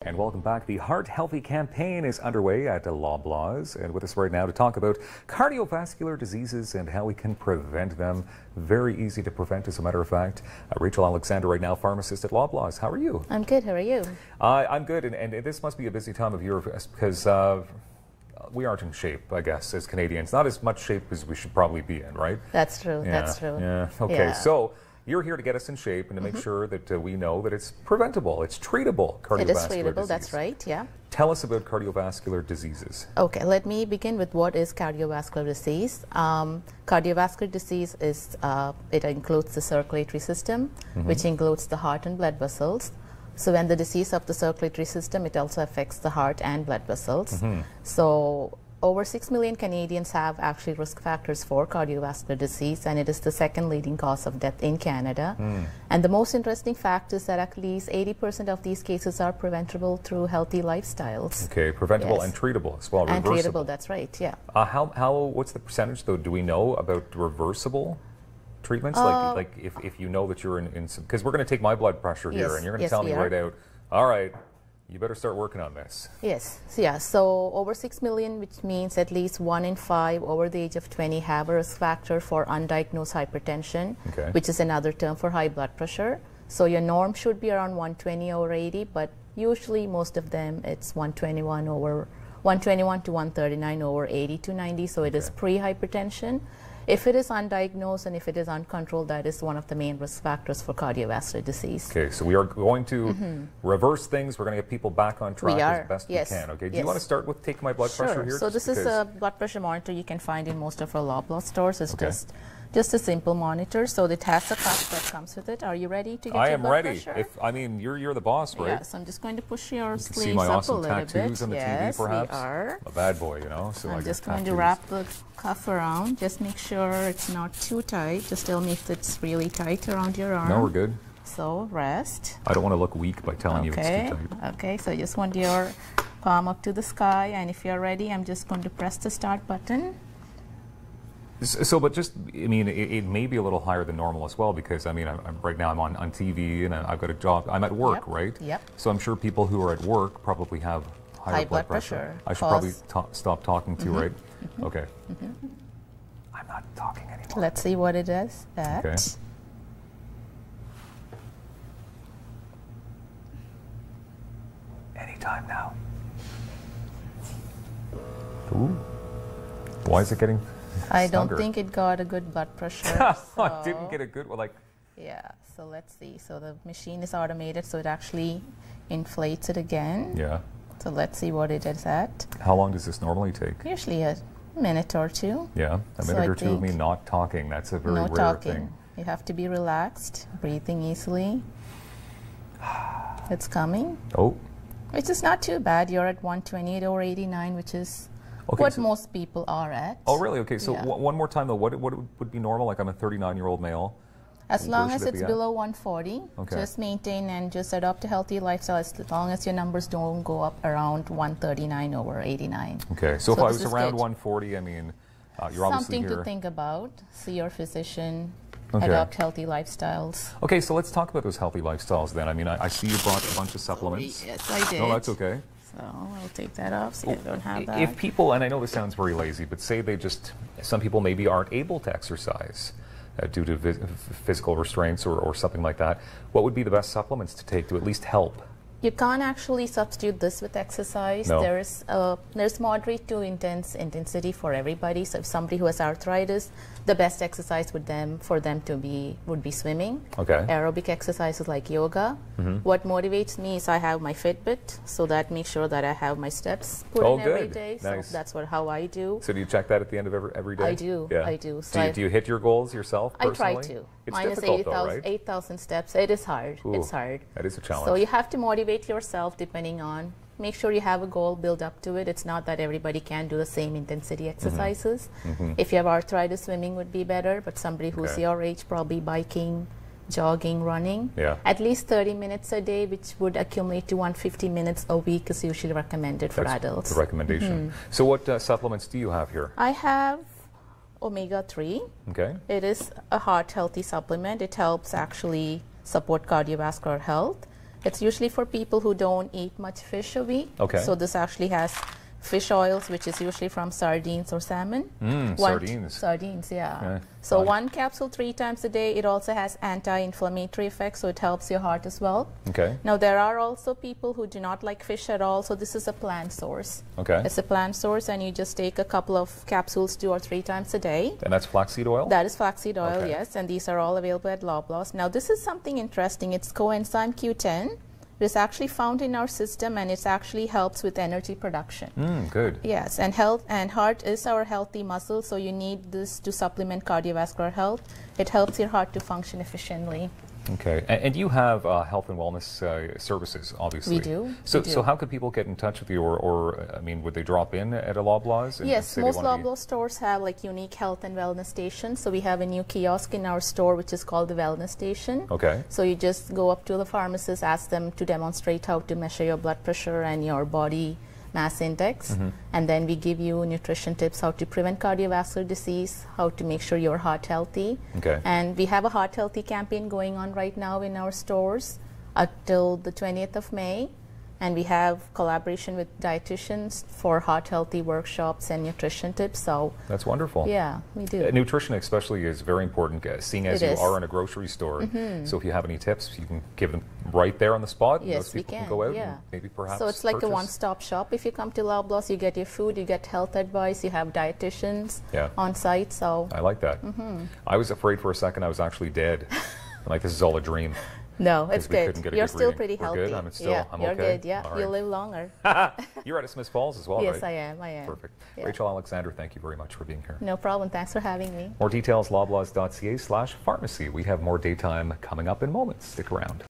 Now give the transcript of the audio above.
And welcome back. The Heart Healthy campaign is underway at Loblaws, and with us right now to talk about cardiovascular diseases and how we can prevent them. Very easy to prevent, as a matter of fact. Rachel Alexander right now, pharmacist at Loblaws. How are you? I'm good. How are you? I'm good, and this must be a busy time of year because we aren't in shape, I guess, as Canadians. Not as much shape as we should probably be in, right? That's true. Yeah, that's true. Yeah. Okay. So you're here to get us in shape and to make sure that we know that it's preventable, it's treatable cardiovascular It is treatable, disease. that's right, yeah. Tell us about cardiovascular diseases. Okay, let me begin with what is cardiovascular disease. Cardiovascular disease is, it includes the circulatory system, which includes the heart and blood vessels. So when the disease of the circulatory system, it also affects the heart and blood vessels. So over 6 million Canadians have actually risk factors for cardiovascular disease, and it is the second leading cause of death in Canada. And the most interesting fact is that at least 80% of these cases are preventable through healthy lifestyles. Okay, preventable and treatable as well. And reversible. treatable, that's right, yeah. What's the percentage, though, do we know about reversible treatments? Like if you know that you're in some, because we're going to take my blood pressure here, and you're going to tell me right out, all right, you better start working on this. Yes, yeah. So over 6 million, which means at least 1 in 5 over the age of 20 have a risk factor for undiagnosed hypertension, which is another term for high blood pressure. So your norm should be around 120 over 80, but usually most of them it's 121 to 139 over 80 to 90. So it is pre-hypertension. If it is undiagnosed and if it is uncontrolled, that is one of the main risk factors for cardiovascular disease. Okay, so we are going to reverse things. We're going to get people back on track as best we can. Okay, do you want to start with taking my blood pressure here? So this is a blood pressure monitor you can find in most of our Loblaws stores. It's just a simple monitor. So it has a cup that comes with it. Are you ready to get your blood pressure? I mean, you're the boss, right? Yes, I'm just going to push your sleeves see my up awesome a little tattoos bit. on the TV, perhaps? We are. I'm a bad boy, you know. So I'm just going to wrap the cuff around. Just make sure it's not too tight. Just tell me if it's really tight around your arm. No, we're good. So rest. I don't want to look weak by telling you it's too tight. Okay, so I just want your palm up to the sky, and if you're ready, I'm just going to press the start button. So, but just, I mean, it may be a little higher than normal as well, because, I mean, right now I'm on TV and I've got a job. I'm at work, right? Yep. So I'm sure people who are at work probably have higher blood pressure. I should probably stop talking to you, right? Okay. I'm not talking anymore. Let's see what it is at. Okay. Anytime now. Ooh. Why is it getting... I don't think it got a good blood pressure. So I didn't get a good one. Like, yeah, so let's see. So the machine is automated, so it actually inflates it again. Yeah. So let's see what it is at. How long does this normally take? Usually a minute or two. Yeah, a minute or two of me not talking. That's a very rare thing. You have to be relaxed, breathing easily. It's coming. Oh. Which is not too bad. You're at 128 over 89, which is what most people are at. Oh, really? Okay, so one more time, though. What would be normal? Like, I'm a 39-year-old male. As long as it's below 140, just maintain and just adopt a healthy lifestyle as long as your numbers don't go up around 139 over 89. Okay, so if I was around 140, I mean, you're obviously something to think about. See your physician. Adopt healthy lifestyles. Okay, so let's talk about those healthy lifestyles then. I mean, I see you brought a bunch of supplements. Yes, I did. No, that's okay. So I'll take that off so you don't have that. If people, and I know this sounds very lazy, but say some people maybe aren't able to exercise due to physical restraints or something like that, what would be the best supplements to take to at least help? You can't actually substitute this with exercise. No. There's moderate to intense intensity for everybody. So if somebody who has arthritis, the best exercise would be swimming. Okay. Aerobic exercises like yoga. What motivates me is I have my Fitbit, so that makes sure that I have my steps put in every day. Nice. So that's how I do. So do you check that at the end of every day? I do. Yeah. I do. So do you hit your goals yourself personally? I try to. It's Mine difficult, is 8,000 steps. It is hard. Ooh, it's hard. That is a challenge. So you have to motivate yourself depending on, make sure you have a goal, build up to it. It's not that everybody can do the same intensity exercises. If you have arthritis, swimming would be better, but somebody who's your age, probably biking, jogging, running. At least 30 minutes a day, which would accumulate to 150 minutes a week is usually recommended for adults. The recommendation. So what supplements do you have here? I have omega-3. Okay. It is a heart healthy supplement. It helps actually support cardiovascular health. It's usually for people who don't eat much fish a week. Okay. So this actually has fish oils, which is usually from sardines or salmon. Sardines. Sardines, yeah. Yeah. So Right. 1 capsule 3 times a day. It also has anti-inflammatory effects, so it helps your heart as well. Okay. Now, there are also people who do not like fish at all, so this is a plant source. Okay. It's a plant source, and you just take a couple of capsules 2 or 3 times a day. And that's flaxseed oil? That is flaxseed oil, Okay. yes, and these are all available at Loblaws. Now, this is something interesting. It's coenzyme Q10. It's actually found in our system, and it actually helps with energy production. Good. Yes, and heart is our healthy muscle, so you need this to supplement cardiovascular health. It helps your heart to function efficiently. Okay. And you have health and wellness services, obviously. We do. So how could people get in touch with you, or I mean, would they drop in at a Loblaws? And Yes, say they most wanna be- Loblaws stores have like unique health and wellness stations. So we have a new kiosk in our store, which is called the Wellness Station. Okay. So you just go up to the pharmacist, ask them to demonstrate how to measure your blood pressure and your body mass index, and then we give you nutrition tips, how to prevent cardiovascular disease, how to make sure you're heart healthy. Okay. And we have a heart healthy campaign going on right now in our stores until the 20th of May. And we have collaboration with dietitians for heart healthy workshops and nutrition tips. So That's wonderful. yeah, we do. Nutrition especially is very important, seeing as It you is. are in a grocery store. So if you have any tips, you can give them right there on the spot. Yes, Those we people can. go out Yeah. and maybe perhaps So it's like a purchase. one-stop shop. If you come to Loblaws, you get your food, you get health advice, you have dietitians Yeah. on site. So I like that. I was afraid for a second I was actually dead. I'm like, this is all a dream. no, it's we couldn't good. get a You're good still reading. pretty We're healthy. good? I'm still- yeah, I'm you're okay? good. Yeah, All you'll right. live longer. You're out of Smith Falls as well, Yes, right? I am. Perfect. Yeah. Rachel Alexander, thank you very much for being here. No problem. Thanks for having me. More details, loblaws.ca/pharmacy. We have more daytime coming up in moments. Stick around.